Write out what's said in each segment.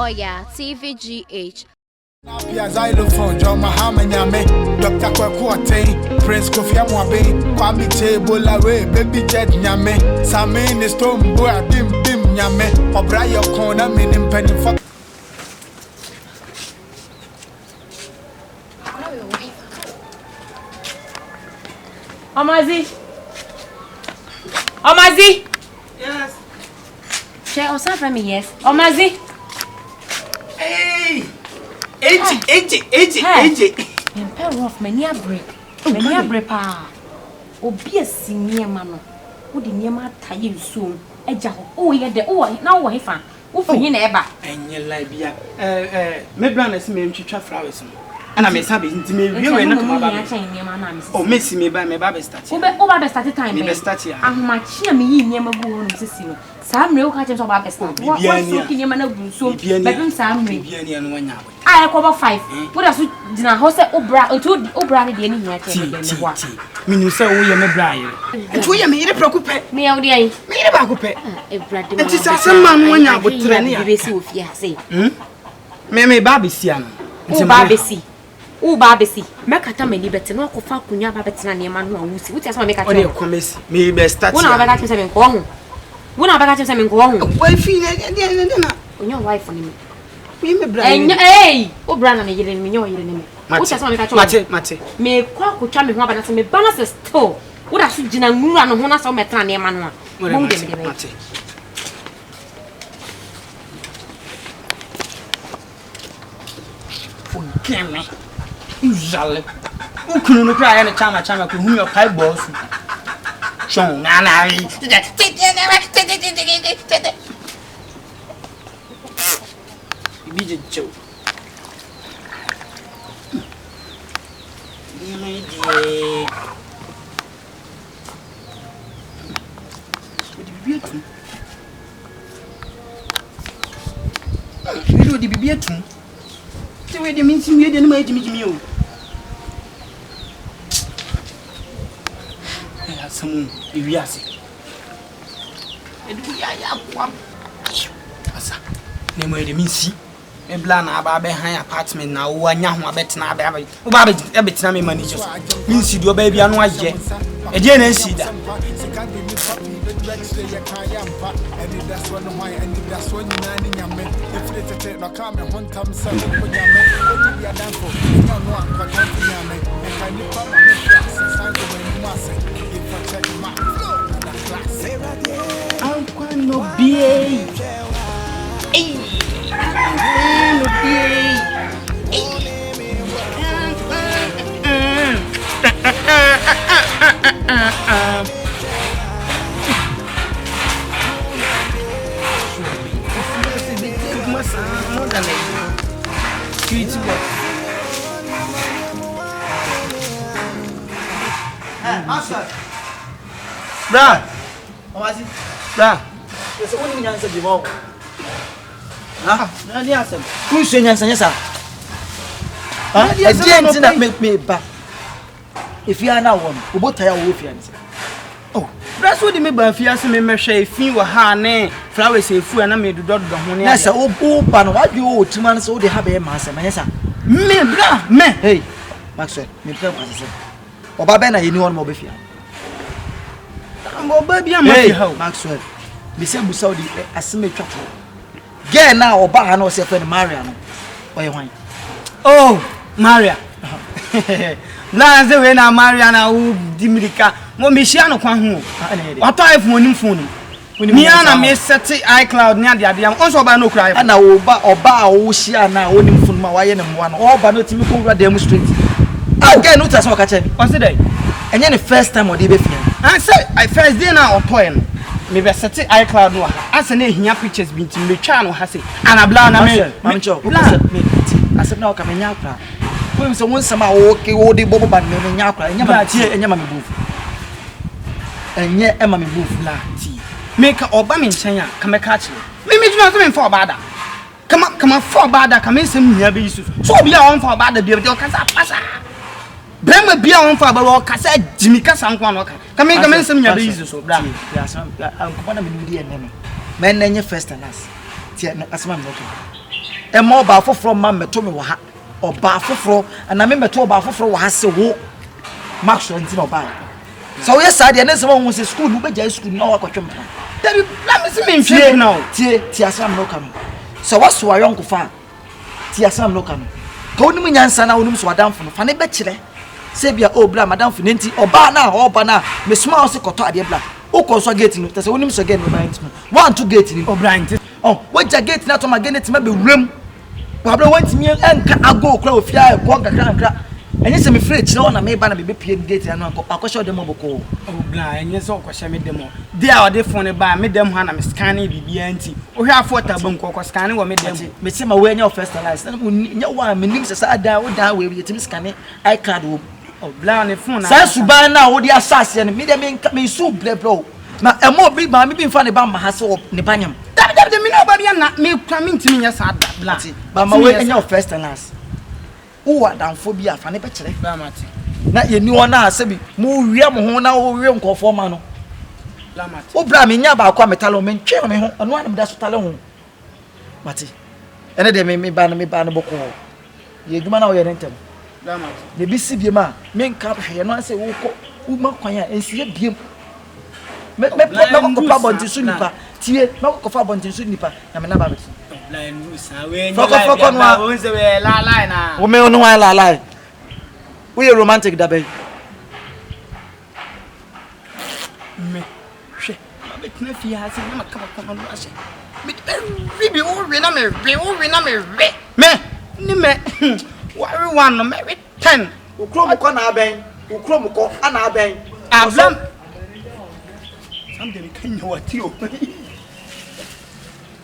Oyaa, Tvgh. Xylophone, John Mahama Nyame, Dr. Kwakwate, Prince Kofi Amwabe, Kwame Table away, Baby Jet Nyame, Samin is Stone Boy, Dim Nyame, Obraya Corner, Minim Penny for Omaxy. Yes. Share or something me, yes. Omaxy. Hey. 80. Emperor of many a break. Pa. Obi a senior man. Who the near my tie soon. A jack. Oh, yeah, the now what he found. Who for you never. And your libia. My brother is me to flowers. And I may have it to me. You will not come. Oh, Missy me by my baby statue. Over the started time. The statue. I'm my cheer me near my go to see. Some real catches about the start. What was in your man of so bedroom Sam and 1 hour. I cover 5. What else did I host Obra or 2 Obra the any here? Mean say we are my bride. And we are made a preoccupy. Me out there. Made a preoccupy. A brother. It is some man 1 hour with Trenia. Say, Mammy Baby Sian. Oh, Baby. Oh, Babesi, Macata may be better not for Kunya Babetan near man who which is what make a commiss. Me best start. One of our items having gone. One of our items having gone. Why feel it? Your wife on him. Me, Brian. Hey, oh, Brandon, you didn't mean your enemy. What is Mate. Me quack with charming Robert and me balance a store. What I should do and run on us or Metan near man. Mate. Forgive me. Usually, who couldn't cry any time I chama whom your pipe balls? So, Nana, be the joke. You do the baby too. The way they mean to me, they might meet me. Some Iriasi. And we are one. Asa, name where they mean see. A blana about behind apartment now, 1 young bet now, baby. A bit time manager. Means you do a baby and why yet. A general see that. And that's one of my and that's one in if they take no come and 1 time 7 for Yaman, what do you done for? You don't know I'm quite Yaman, and can you come and make classes? I go when you must say, if I check my flow, that's class. I'm quite no BA. Bra, Omaxy. Bra. There's only answer the wall. No answer. Who's saying answer, yes, sir? I didn't that make me back. If you are now one, we both tire wolf. Oh, that's what the member if you ask me, Mesha, if you were honey, flowers, if you and I made the dog. Yes, oh, pan, what you 2 months old, they have a master, yes, sir. Me, bra, me. Hey, Maxwell, me tell myself. Or Babena, you know one more before. Baby, I'm Maxwell. Be said, Saudi, a semi trouble. Get now, or Bahan or Sefer Mariano. Or your wine. Oh, Maria. Last day when I Mariana, who Dimirica, Momishiano Quanhu. What I have one phone. Miana may set iCloud near the idea, also by no cry. And I will buy or bar Oceana, owning from my and 1 or by no Timiko demonstrate. I'll get notice what I said. What's the day? And then the first time or the baby. I said, I first dinner or poem. Maybe set iCloud. As an here pictures been to me channel has it. And a blana I said, no, come in your crowd. When someone somehow okay, all the bubble band in your crowd, and your mammy booth. And yet, Emma booth la tea. Make a Obama China, come a catch you. Let me do nothing for bad. Come on, for bad, come in some near be so be on for bad, the beauty of Casa. Brema be on for about Casa, Jimmy Cassanquanoka. Come in some near be so bad. Yes, I'm going to be the enemy. Men, then your first and last. As my motto. e mo ba foforo ma meto me wo ha oba foforo na me meto oba foforo wo ha se wo Maxwell nti no ba so we say de na se wo se school wo be ja school na wa kwatwem Dabi la me se me mfie na o tie asam no ka no so what so ayonko fa tie asam no ka no ka onim nyansa na onim so adamfo no fa ne be kire se bia o bra madamfo ne nti oba na me sma o se koto ade bla o ko so gate no te se onim so gate no ba nti no 1 2 gate ni obra nti waja gate na to ma gate ma be wrem wa bra wanti mi enka ago kra ofia e ko nkakra enye se me free kire na me ba na be pie gate na no akosho dem oboko obla enye se okoshe me dem dia o de phone ba me dem ha na me scan bibia nti o hwa afọ taba nko ko scan wo me dem me se ma we nya first analyze na nya wa me nim se sa da wo da we yetimi scan I card wo obla ne phone sa suban na wo di asase ne me dem me su bro na emo bi ma me bi mfa ne ba ma ha se ne banyam dabi me no ba bia na me kwa me ntimi nya sa da bla ba ma we nya first analyze uwa danfo bi afa ne be kire ba mate na ye ni wona ase bi mo wie mo ho na wo wie nkofo ma no la mate o bra me nya ba kwa metalo me ntwe me ho anu ana me da so tale ho mate ene de me ba no boko ye dwuma na wo ye rentem la mate ne bi si biem a me nka hwe no ase wo ko wo ma kwan a ensie biem me ko pa bonti su nipa tie me ko fa bonti su nipa na me na ba beti la ndu sa we nya la we se we la na wo me onu wa la we are romantic da be me hwe ma be tna fi ha se na kama no ase me bi o we na me me ni me wari one no me 10 ukrom ko na aben ukrom ko ana aben ablam something can you what you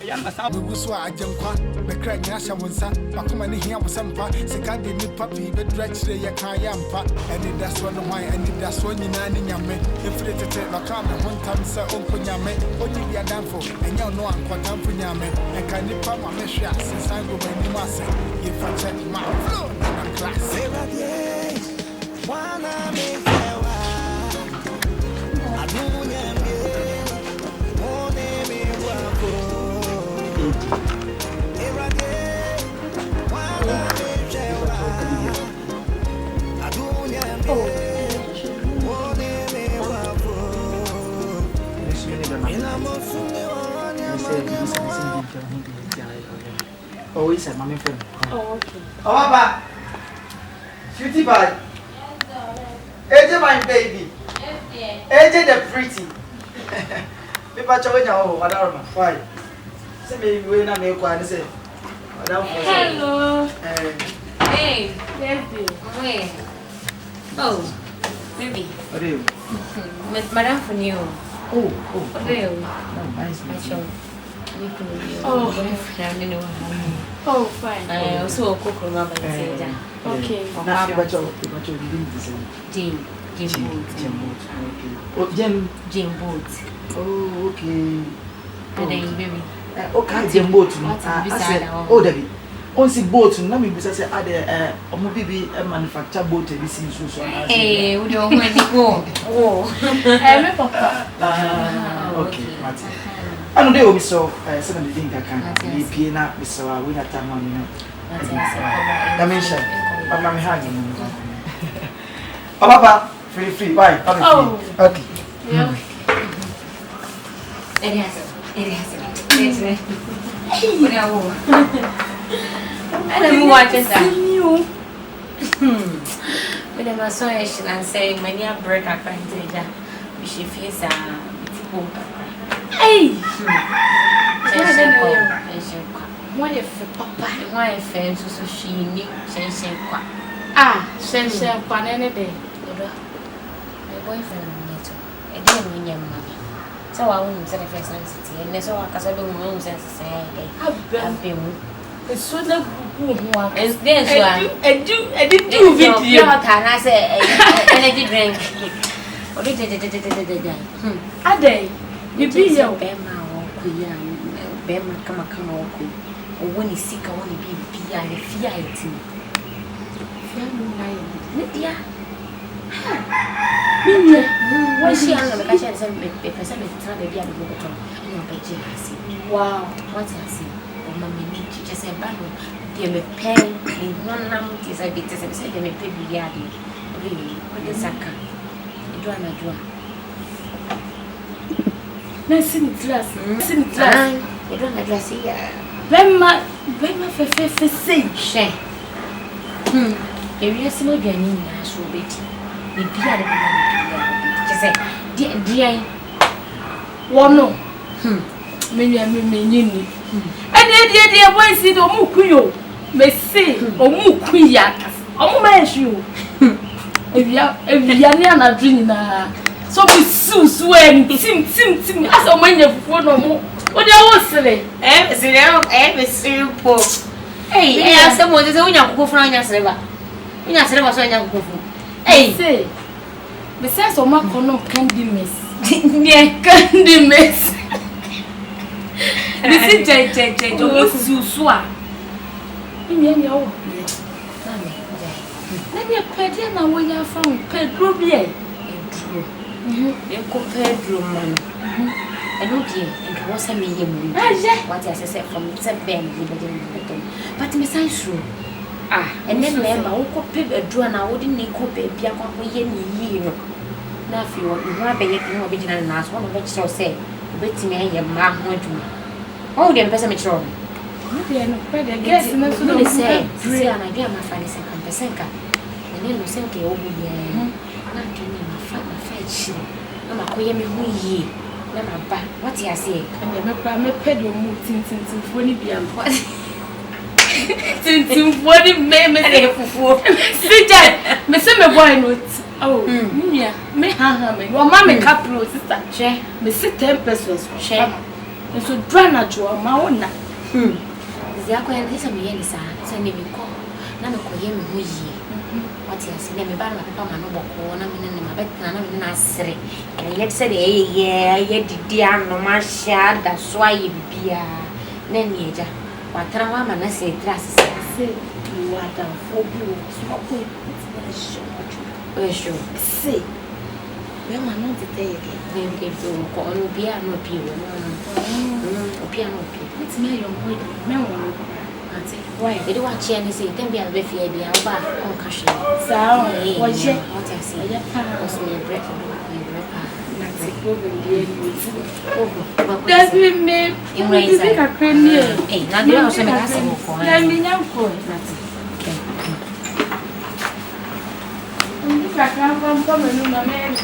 ya masa bugusu ajenkwa be kra nya sha wonsa bakoma ne hia wosampa sika de ni papi be drachire ye kan ya mpa eni da so no hwan eni da so nyina ni nyame efire tete baka me hontam sa onko nyame oni bia danfo enya no ankwa mpo nyame enka ni pa ma me hwe asensan go mani mu ase ye fa check ma flow na class wana me fewa adunya me one me wako Oh, it's a mommy friend. Oh, okay. Oh, Papa. Sweetie pie. AJ, my baby. AJ, the pretty. People chowing your madam. Why? Say me we na me kwa ni say. Madam. Hello. Hey, baby. Wait. Oh, baby. What are you? Madam for you. Oh. What are you? No, nice. Oh, fine. I also cook remember Okay. Na people didn't design. Jim boat. Oh, okay. And then baby. Okay, Jim boat. Oh, Debbie. On see boat, na me bisa say ade omo bibi manufacture boat e bisi so. Eh, we don't want to go. Oh. Me papa. Okay, Martin. Anu dey obi so say na dey nkan ni pie na bisawa we na tama no. Dimension. Papa me hug you. Papa, free. Bye. Oh. Okay. Yeah. It has. I don't watch that. But I'm so and say many a break up and we should face a Hey. What if Papa, why friends so she knew sensing quack? Sense pan any day. My boyfriend again when your money. So I wouldn't say the first city, and that's all I can do. Say, I've been. It's so that it's this one. I do video. I say energy drink. What did it? A day. You be your Bema or Kuya, Bema come or when he's sick, I want to be fear. Lydia. Why she on the cashier and person is trying to be able to go to. Wow, what I see. Mamma, just a bundle. Dear me pen, one lamb is a bit as I said, me pay yard. Really, what is Saka? A drama draw. Listen, it's last. Listen, it's last. You don't address here. Very much for say. Share. If you are small, you are in a show bit. The beard of the just say, dear, one no. Many and dear boy see the Mukuyo. May say, or Mukuyakas. Oh, my shoe. If you are near Adrina, so we soon swear, sim, as a man of one or more. What I was saying, simple. Hey, someone is only a go from your server. In a server, so I am go. Hey, say, besides, or Macono candy miss. Near candy miss. This is J. What's you swap? In your let me a petty and when you found Pedro Bier. You compare Drummond. I know dear, and was a medium. What I said from it's a band, but Miss Suro. And then remember, I would pay a draw and I wouldn't need copy Piaco Yen. Now, if you want to have a original last one of which shall say, Betty me a man went to me. Oh, the person wrong. I guess, and that's what they say. And I get my friend is a compasenka. And then you say, okay, over here. Not getting my fight shit. I'm a queer me who ye. Never back. What you say? And I'm a pedal move since 20 p.m. Since 40 men for sit down. Miss Boy notes. Oh, me hammer. Your mamma capital sister. Share. Miss 10 pesos. Share. And so drana to a maona. Zako ya ndisa miyeni sana. Sasa nimeko. Na mekoye muyi. Wati ya sine me bana papa manobo ko na mine ne mabeta na mine na sere. And yet said ye didi ano masha da swa ye bia. Neni eja. Watara wa mana se trase se wata fobu so ko it's sure. Say. We ma no te te ye. Dem do ko onu bia no pi wo no. Opia no pi. It's me your boy. Me won. Ati. Why? They don't watch any say dem bia be fie bia oba on kashe. Sa o wo je. What I say. Ya pa. Os me break. Ati go be die ni. Oh. That's me. You raise a crane. Eh, na dey o se me ka se mo ko. Na mi nyam ko. Ati. Okay. I can't come and no man.